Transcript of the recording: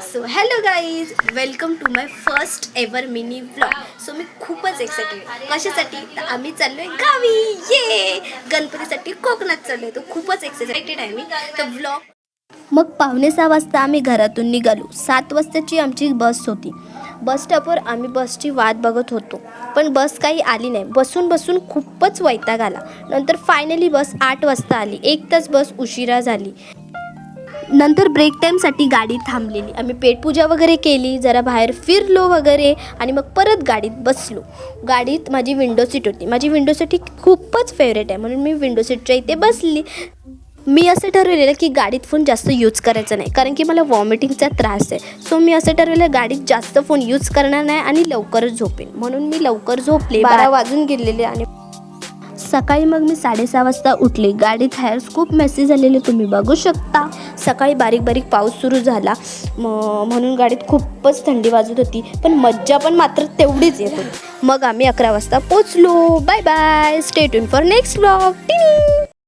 So hello guys, welcome to my first ever mini vlog. So मी खूपच excited. कशासाठी? तर आम्ही चाललोय गावी. ये गणपतीसाठी कोकणात चाललोय. तो खूपच एक्साइटेड आहे मी. तर व्लॉग मग 5:45 वाजता आम्ही घरातून निघालो. 7 वाजताची आमची बस होती. बस स्टॉपवर आम्ही बसची वाट बघत होतो, पण बस काही आली नाही. बसून बसून खूपच वैताग आला. नंतर फायनली बस 8 वाजता आली. 1 तास बस उशिरा झाली. नंतर ब्रेक टाईमसाठी गाडी थांबलेली. आम्ही पेटपूजा वगैरे केली, जरा बाहेर फिरलो वगैरे आणि मग परत गाडीत बसलो. गाडीत माझी विंडो सीट होती. माझी विंडो सीट ही खूपच फेवरेट आहे, म्हणून मी विंडो सीटच्या इथे बसली. मी असं ठरवलेलं की गाडीत फोन जास्त यूज करायचा नाही, कारण की मला वॉमिटिंगचा त्रास आहे. सो मी असं ठरवलं गाडीत जास्त फोन यूज करणार नाही आणि लवकरच झोपेन. म्हणून मी लवकर झोपले. 12 वाजून गेलेले आणि सकाळी मग मी 6:30 वाजता उठले. गाडीत हायर्स खूप मेसेज झालेले तुम्ही बघू शकता. सकाळी बारीक बारीक पाऊस सुरू झाला, म्हणून गाडीत खूपच थंडी वाजत होती, पण मज्जा पण मात्र तेवढीच येत होती. मग आम्ही 11 वाजता पोचलो. Bye bye. Stay tune for next vlog.